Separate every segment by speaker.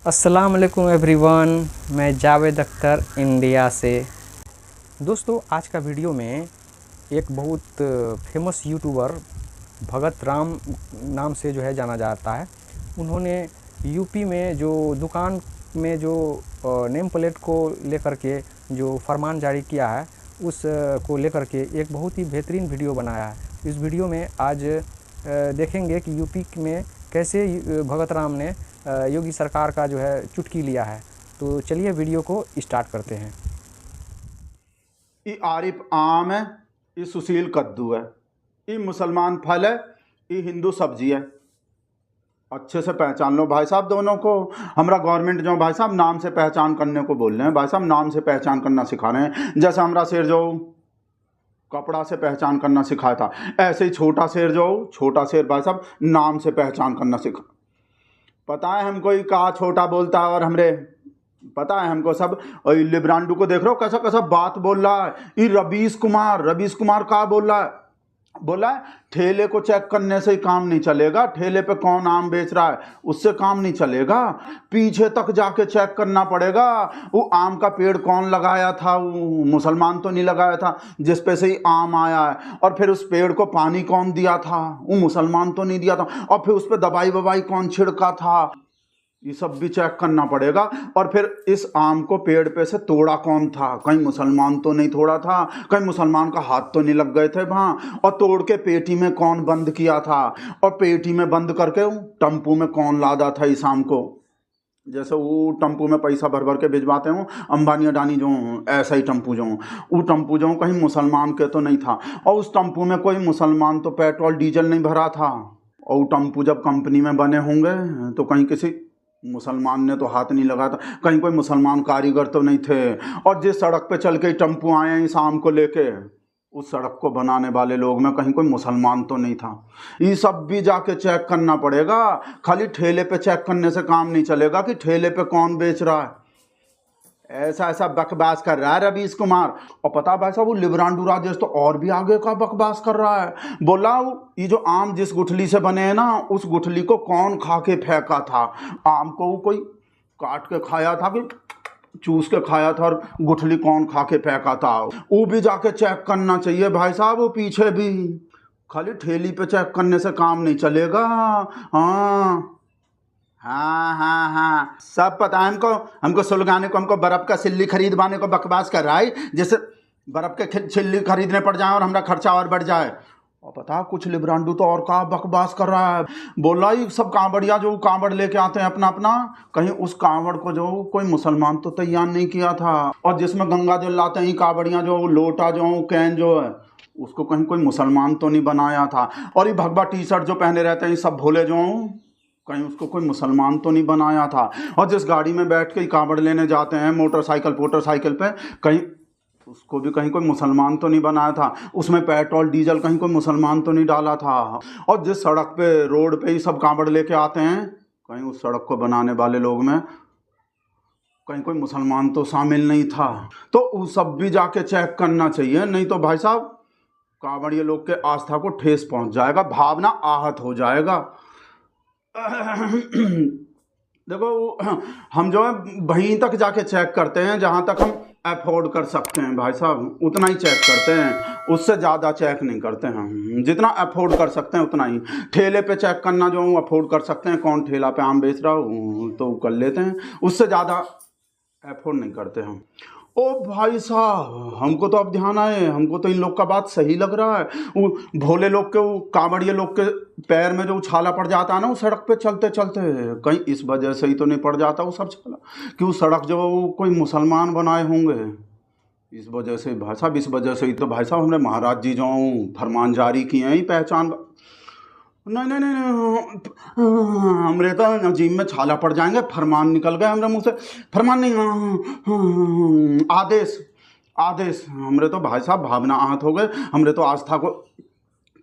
Speaker 1: अस्सलाम वालेकुम एवरीवन, मैं जावेद अख्तर इंडिया से। दोस्तों, आज का वीडियो में एक बहुत फेमस यूट्यूबर भगत राम नाम से जो है जाना जाता है। उन्होंने यूपी में जो दुकान में जो नेम प्लेट को लेकर के जो फरमान जारी किया है उस को लेकर के एक बहुत ही बेहतरीन वीडियो बनाया है। इस वीडियो में आज देखेंगे कि यूपी में कैसे भगत राम ने योगी सरकार का जो है चुटकी लिया है। तो चलिए वीडियो को स्टार्ट करते हैं।
Speaker 2: ये आरिफ आम है, ये सुशील कद्दू है, ये मुसलमान फल है, ये हिंदू सब्जी है। अच्छे से पहचान लो भाई साहब दोनों को। हमारा गवर्नमेंट जो भाई साहब नाम से पहचान करने को बोल रहे हैं, भाई साहब नाम से पहचान करना सिखा रहे हैं। जैसे हमारा शेर जो कपड़ा से पहचान करना सिखाया था, ऐसे ही छोटा शेर भाई साहब नाम से पहचान करना सिखा। पता है हमको ये कहा छोटा बोलता है, और हमरे पता है हमको सब। और लिब्रांडू को देख रहे हो कैसा कैसा बात बोल रहा है। ये रवीश कुमार कहा बोला है ठेले को चेक करने से ही काम नहीं चलेगा। ठेले पे कौन आम बेच रहा है उससे काम नहीं चलेगा, पीछे तक जाके चेक करना पड़ेगा। वो आम का पेड़ कौन लगाया था, वो मुसलमान तो नहीं लगाया था जिस पे से ही आम आया है। और फिर उस पेड़ को पानी कौन दिया था, वो मुसलमान तो नहीं दिया था। और फिर उस पर दवाई ववाई कौन छिड़का था, ये सब भी चेक करना पड़ेगा। और फिर इस आम को पेड़ पे से तोड़ा कौन था, कहीं मुसलमान तो नहीं तोड़ा था, कहीं मुसलमान का हाथ तो नहीं लग गए थे वहाँ। और तोड़ के पेटी में कौन बंद किया था, और पेटी में बंद करके टम्पू में कौन लादा था इस आम को। जैसे वो टम्पू में पैसा भर भर के भिजवाते हूँ अंबानी अडानी जो, ऐसा ही टम्पू वो टम्पू जो कहीं मुसलमान के तो नहीं था। और उस टम्पू में कोई मुसलमान तो पेट्रोल डीजल नहीं भरा था। और वो टम्पू जब कंपनी में बने होंगे तो कहीं किसी मुसलमान ने तो हाथ नहीं लगा था, कहीं कोई मुसलमान कारीगर तो नहीं थे। और जिस सड़क पे चल के टम्पू आए हैं इस आम को लेके, उस सड़क को बनाने वाले लोग में कहीं कोई मुसलमान तो नहीं था। ये सब भी जाके चेक करना पड़ेगा। खाली ठेले पे चेक करने से काम नहीं चलेगा कि ठेले पे कौन बेच रहा है। ऐसा बकवास कर रहा है रवीश कुमार। और पता भाई साहब वो लिब्रांडू राजेश तो और भी आगे का बकवास कर रहा है। बोला ये जो आम जिस गुठली से बने हैं ना, उस गुठली को कौन खा के फेंका था। आम को वो कोई काट के खाया था कि चूस के खाया था, और गुठली कौन खा के फेंका था वो भी जाके चेक करना चाहिए भाई साहब। वो पीछे भी खाली ठेली पे चेक करने से काम नहीं चलेगा। हाँ, सब पता है हमको सुलगाने को, हमको बर्फ का सिल्ली खरीदवाने को बकवास कर रहा है, जैसे बर्फ के सिल्ली खरीदने पड़ जाए और हमारा खर्चा और बढ़ जाए। और पता कुछ लिब्रांडू तो और का बकवास कर रहा है। बोला ही सब कांवड़िया जो कांवड़ लेके आते हैं अपना अपना, कहीं उस कांवड़ को जो कोई मुसलमान तो तैयार नहीं किया था। और जिसमें गंगा जल लाते हैं कांवड़िया जो लोटा जो कैन जो है, उसको कहीं कोई मुसलमान तो नहीं बनाया था। और ये भगवा टी शर्ट जो पहने रहते हैं सब भोले जो, कहीं उसको कोई मुसलमान तो नहीं बनाया था। और जिस गाड़ी में बैठ के कांवड़ लेने जाते हैं मोटरसाइकिल पे, कहीं उसको भी कहीं कोई मुसलमान तो नहीं बनाया था। उसमें पेट्रोल डीजल कहीं कोई मुसलमान तो नहीं डाला था। और जिस सड़क पे रोड पे ही सब कांवड़ लेके आते हैं, कहीं उस सड़क को बनाने वाले लोग में कहीं कोई मुसलमान तो शामिल नहीं था। तो वो सब भी जाके चेक करना चाहिए, नहीं तो भाई साहब कांवड़िए लोग के आस्था को ठेस पहुंच जाएगा, भावना आहत हो जाएगा। देखो हम जो है वहीं तक जाके चेक करते हैं जहाँ तक हम अफोर्ड कर सकते हैं भाई साहब, उतना ही चेक करते हैं, उससे ज़्यादा चेक नहीं करते हैं हम। जितना अफोर्ड कर सकते हैं उतना ही। ठेले पे चेक करना जो अफोर्ड कर सकते हैं, कौन ठेला पे आम बेच रहा हो तो कर लेते हैं, उससे ज़्यादा अफोर्ड नहीं करते हम। ओ भाई साहब हमको तो अब ध्यान आए, हमको तो इन लोग का बात सही लग रहा है। वो भोले लोग के, वो कांवड़िए लोग के पैर में जो छाला पड़ जाता है ना वो सड़क पे चलते चलते, कहीं इस वजह से ही तो नहीं पड़ जाता वो सब छाला कि वो सड़क जो वो कोई मुसलमान बनाए होंगे। इस वजह से भाई साहब, इस वजह से ही तो भाई साहब हमने महाराज जी जो फरमान जारी किए हैं, पहचान नहीं, हमरे तो नजीब में छाला पड़ जाएंगे। फरमान निकल गए हमरे मुंह से, फरमान नहीं, आदेश हमरे तो भाई साहब भावना आहत हो गए, हमरे तो आस्था को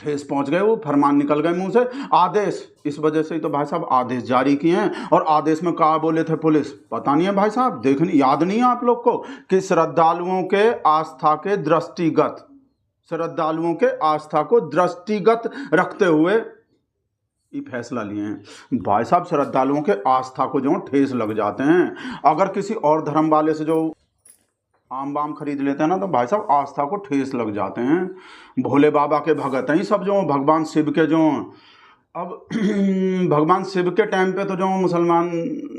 Speaker 2: ठेस पहुंच गए, वो फरमान निकल गए मुंह से, आदेश। इस वजह से ही तो भाई साहब आदेश जारी किए हैं। और आदेश में क्या बोले थे पुलिस, पता नहीं है भाई साहब, देखने याद नहीं है आप लोग को कि श्रद्धालुओं के आस्था को दृष्टिगत रखते हुए ये फैसला लिए हैं। भाई साहब श्रद्धालुओं के आस्था को जो ठेस लग जाते हैं। अगर किसी और धर्म वाले से जो आम बाम खरीद लेते हैं ना, तो भाई साहब आस्था को ठेस लग जाते हैं। भोले बाबा के भगत हैं सब, जो भगवान शिव के जो। अब भगवान शिव के टाइम पे तो जो मुसलमान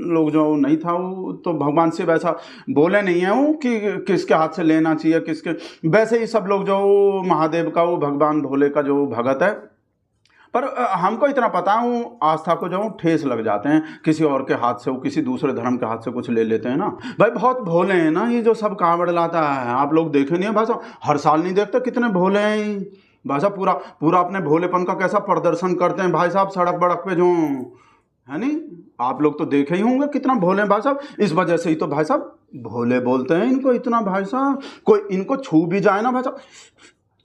Speaker 2: लोग जो नहीं था, वो तो भगवान शिव ऐसा बोले नहीं है वो कि किसके हाथ से लेना चाहिए किसके। वैसे ही सब लोग जो महादेव का, वो भगवान भोले का जो भगत है। पर हमको इतना पता है वो आस्था को जो ठेस लग जाते हैं किसी और के हाथ से, वो किसी दूसरे धर्म के हाथ से कुछ ले लेते हैं ना। भाई बहुत भोले हैं ना ये जो सब कांवड़ लाता है। आप लोग देखे नहीं है भाई साहब, हर साल नहीं देखते कितने भोले हैं भाई साहब। पूरा पूरा अपने भोलेपन का कैसा प्रदर्शन करते हैं भाई साहब सड़क बड़क पे जो है। नहीं, आप लोग तो देखे ही होंगे कितना भोले हैं भाई साहब। इस वजह से ही तो भाई साहब भोले बोलते हैं इनको इतना। भाई साहब कोई इनको छू भी जाए ना भाई साहब,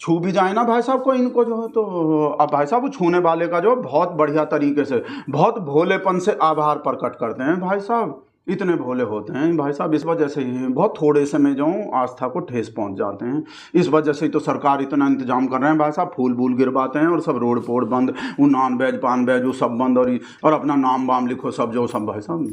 Speaker 2: छू भी जाए ना भाई साहब को इनको जो है, तो अब भाई साहब वो छूने वाले का जो बहुत बढ़िया तरीके से, बहुत भोलेपन से आभार प्रकट करते हैं भाई साहब। इतने भोले होते हैं भाई साहब। इस वजह से ही बहुत थोड़े समय जो आस्था को ठेस पहुंच जाते हैं। इस वजह से ही तो सरकार इतना इंतजाम कर रहे हैं भाई साहब। फूल बूल गिरवाते हैं और सब रोड पोड बंद, वो नॉन वेज पान वेज वो सब बंद, और अपना नाम वाम लिखो सब जो सब। भाई साहब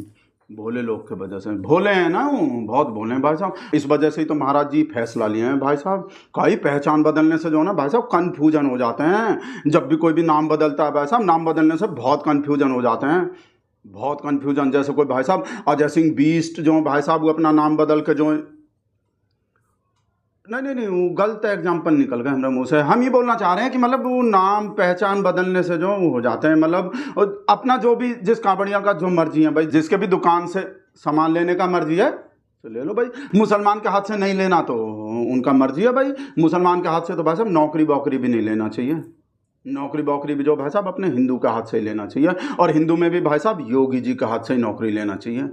Speaker 2: भोले लोग के वजह से, भोले हैं ना वो, बहुत भोले हैं भाई साहब। इस वजह से ही तो महाराज जी फैसला लिए हैं भाई साहब। कई पहचान बदलने से जो है ना भाई साहब कन्फ्यूजन हो जाते हैं। जब भी कोई भी नाम बदलता है भाई साहब, नाम बदलने से बहुत कन्फ्यूजन हो जाते हैं, बहुत कन्फ्यूजन। जैसे कोई भाई साहब अजय सिंह बीस्ट जो भाई साहब वो अपना नाम बदल के जो, नहीं वो गलत एग्जाम्पल निकल गए हमारे मुंह से। हम ये बोलना चाह रहे हैं कि मतलब वो नाम पहचान बदलने से जो हो जाते हैं, मतलब अपना जो भी जिस कांवड़िया का जो मर्जी है भाई, जिसके भी दुकान से सामान लेने का मर्जी है तो ले लो भाई। मुसलमान के हाथ से नहीं लेना तो उनका मर्जी है भाई। मुसलमान के हाथ से तो भाई साहब नौकरी वोकरी भी नहीं लेना चाहिए। नौकरी वोकरी भी जो भाई साहब अपने हिंदू का हाथ से ही लेना चाहिए। और हिंदू में भी भाई साहब योगी जी का हाथ से ही नौकरी लेना चाहिए।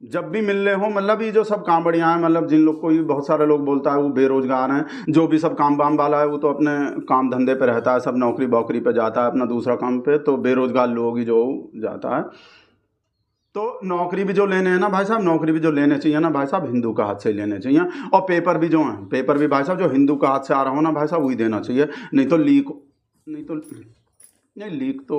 Speaker 2: जब भी मिल रहे हो, मतलब ये जो सब कांवड़ियाँ हैं, मतलब जिन लोग को ये बहुत सारे लोग बोलता है वो बेरोजगार हैं, जो भी सब काम वाम वाला है वो तो अपने काम धंधे पे रहता है, सब नौकरी वोकरी पे जाता है अपना दूसरा काम पे। तो बेरोजगार लोग ही जो जाता है, तो नौकरी भी जो लेने हैं ना भाई साहब, नौकरी भी जो लेने चाहिए ना भाई साहब हिंदू का हाथ से लेने चाहिए। और पेपर भी जो है, पेपर भी भाई साहब जो हिंदू का हाथ से आ रहा हो ना भाई साहब वही देना चाहिए। नहीं तो लीक, नहीं लीक तो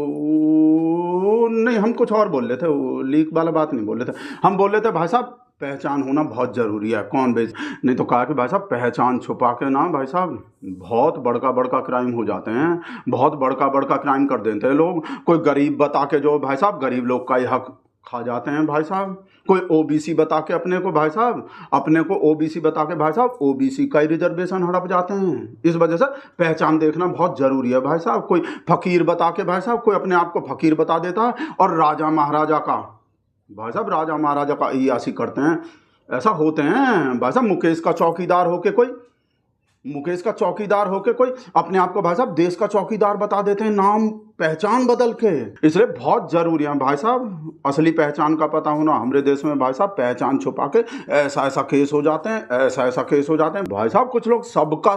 Speaker 2: नहीं, हम कुछ और बोल रहे थे, वो लीक वाला बात नहीं बोल रहे थे। हम बोल रहे थे भाई साहब पहचान होना बहुत ज़रूरी है, कौन बेच। नहीं तो कहा कि भाई साहब पहचान छुपा के ना भाई साहब बहुत बड़का बड़का क्राइम हो जाते हैं, बहुत बड़का बड़का क्राइम कर देते हैं लोग। कोई गरीब बता के जो भाई साहब गरीब लोग का ही हक खा जाते हैं भाई साहब। कोई ओबीसी बता के अपने को भाई साहब, अपने को ओबीसी बता के भाई साहब ओबीसी का ही रिजर्वेशन हड़प जाते हैं। इस वजह से पहचान देखना बहुत ज़रूरी है भाई साहब। कोई फकीर बता के भाई साहब, कोई अपने आप को फकीर बता देता है और राजा महाराजा का भाई साहब, राजा महाराजा का अय्यासी करते हैं। ऐसा होते हैं भाई साहब। मुकेश का चौकीदार होके कोई, मुकेश का चौकीदार होके कोई अपने आप को भाई साहब देश का चौकीदार बता देते हैं, नाम पहचान बदल के। इसलिए बहुत जरूरी है भाई साहब असली पहचान का पता होना। हमारे देश में भाई साहब पहचान छुपा के ऐसा ऐसा केस हो जाते हैं, ऐसा ऐसा केस हो जाते हैं भाई साहब। कुछ लोग सबका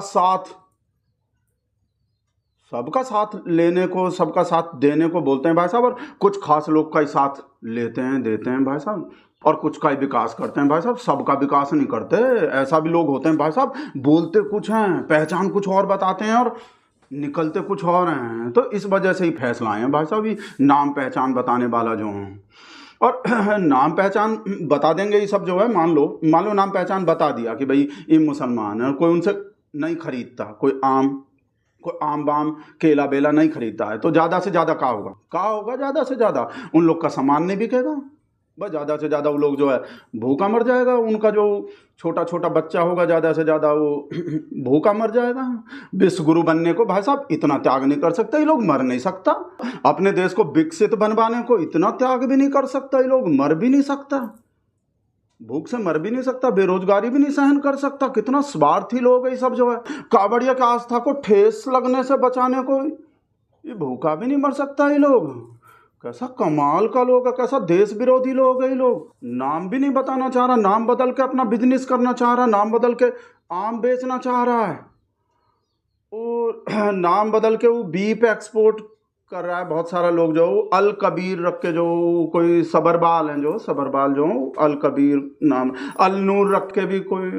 Speaker 2: साथ लेने को, सबका साथ देने को बोलते हैं भाई साहब, और कुछ खास लोग का ही साथ लेते हैं देते हैं भाई साहब, और कुछ का ही विकास करते हैं भाई साहब। सबका विकास नहीं करते। ऐसा भी लोग होते हैं भाई साहब, बोलते कुछ हैं, पहचान कुछ और बताते हैं और निकलते कुछ और हैं। तो इस वजह से ही फैसला आए हैं भाई साहब ये नाम पहचान बताने वाला जो हैं। और नाम पहचान बता देंगे ये सब जो है, मान लो नाम पहचान बता दिया कि भाई ये मुसलमान है, कोई उनसे नहीं खरीदता, कोई आम बाम केला बेला नहीं खरीदता है, तो ज़्यादा से ज़्यादा क्या होगा ज़्यादा से ज़्यादा उन लोग का सामान नहीं बिकेगा। बस ज़्यादा से ज़्यादा वो लोग जो है भूखा मर जाएगा। उनका जो छोटा छोटा बच्चा होगा ज़्यादा से ज़्यादा वो भूखा मर जाएगा। विश्व गुरु बनने को भाई साहब इतना त्याग नहीं कर सकते ये लोग, मर नहीं सकता। अपने देश को विकसित बनवाने को इतना त्याग भी नहीं कर सकता ये लोग, मर भी नहीं सकता, भूख से मर भी नहीं सकता, बेरोजगारी भी नहीं सहन कर सकता। कितना स्वार्थी लोग है सब जो है। कांवड़िया की आस्था को ठेस लगने से बचाने को ये भूखा भी नहीं मर सकता ये लोग। कैसा कमाल का लोग है, कैसा देश विरोधी लोग है ये लोग। नाम भी नहीं बताना चाह रहा, नाम बदल के अपना बिजनेस करना चाह रहा, नाम बदल के आम बेचना चाह रहा है, और नाम बदल के वो बीफ एक्सपोर्ट कर रहा है। बहुत सारा लोग जो अल कबीर रख के, जो कोई सबरबाल हैं, जो सबरबाल जो अल कबीर नाम, अल नूर रख के भी कोई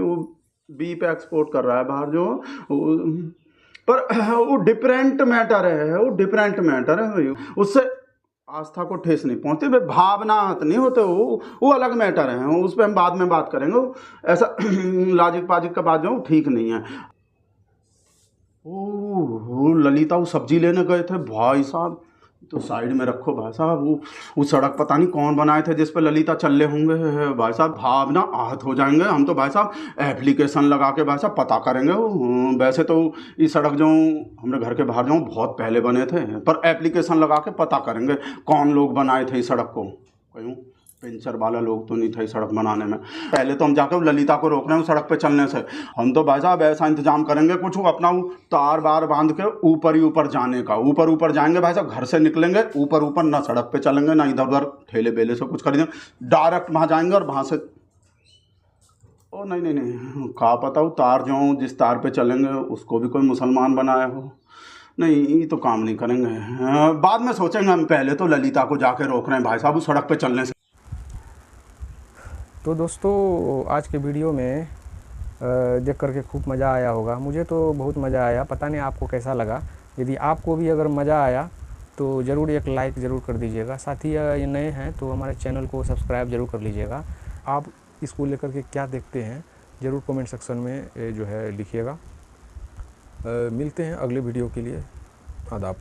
Speaker 2: बीफ एक्सपोर्ट कर रहा है बाहर जो। पर वो डिफरेंट मैटर है, वो डिफरेंट मैटर है भाई, उससे आस्था को ठेस नहीं पहुंचती भाई, भावनात नहीं होते, वो अलग मैटर है, उस पर हम बाद में बात करेंगे। ऐसा लाजिक पाजिक का बात जो ठीक नहीं है। वो ललिता वो सब्जी लेने गए थे भाई साहब, तो साइड में रखो भाई साहब, वो सड़क पता नहीं कौन बनाए थे जिस पे ललिता चल होंगे भाई साहब, भावना आहत हो जाएंगे हम तो भाई साहब। एप्लीकेशन लगा के भाई साहब पता करेंगे। वैसे तो ये सड़क जो हमारे घर के बाहर जो बहुत पहले बने थे, पर एप्लीकेशन लगा के पता करेंगे कौन लोग बनाए थे इस सड़क को। कहीं पेंचर वाला लोग तो नहीं था इस सड़क बनाने में। पहले तो हम जाकर ललिता को रोक रहे हैं सड़क पे चलने से। हम तो भाई साहब ऐसा इंतजाम करेंगे कुछ अपना तार बार बांध के ऊपर ही ऊपर जाने का, ऊपर ऊपर जाएंगे भाई साहब, घर से निकलेंगे ऊपर ऊपर, ना सड़क पे चलेंगे ना इधर उधर ठेले बेले से कुछ खरीदेंगे, डायरेक्ट वहाँ जाएंगे और वहाँ से ओ नहीं नहीं नहीं, कहा पता वो तार जो जिस तार पे चलेंगे उसको भी कोई मुसलमान बनाया हो। नहीं ये तो काम नहीं करेंगे, बाद में सोचेंगे हम, पहले तो ललिता को जाके रोक रहे हैं भाई साहब उस सड़क पे चलने से।
Speaker 1: तो दोस्तों आज के वीडियो में देख करके खूब मज़ा आया होगा, मुझे तो बहुत मज़ा आया, पता नहीं आपको कैसा लगा। यदि आपको भी अगर मज़ा आया तो ज़रूर एक लाइक ज़रूर कर दीजिएगा। साथ ही ये नए हैं तो हमारे चैनल को सब्सक्राइब ज़रूर कर लीजिएगा। आप इसको लेकर के क्या देखते हैं ज़रूर कमेंट सेक्शन में जो है लिखिएगा। मिलते हैं अगले वीडियो के लिए। आदाब।